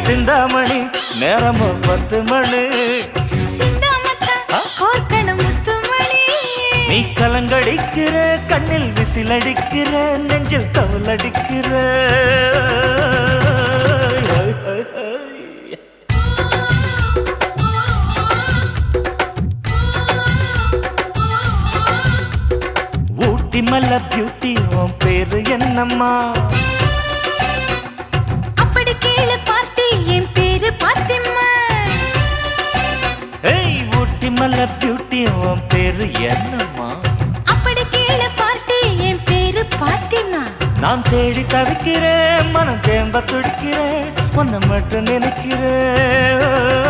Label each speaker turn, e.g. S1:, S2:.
S1: சிந்தாமணி நேரமோ 10 மணி நீ கலங்கடிக்கிற கண்ணில் விசிலடிக்கிற நெஞ்சில் தவளடிக்கிற ஊட்டி மல்ல பியூட்டி உன் பேரு என்னம்மா
S2: அப்படி கேளு பார்த்தி என் பேரு பாத்திமா
S1: ஏய் ஊட்டி மல்ல பியூட்டி உன் பேரு என்னம்மா
S2: அப்படி கேளு பார்த்தி என் பேரு பாத்திமா
S1: நான் தேடி தவிக்கிறேன் மனம் தேம்ப துடிக்கிறேன் உன்னை மட்டும் நினைக்கிறேன்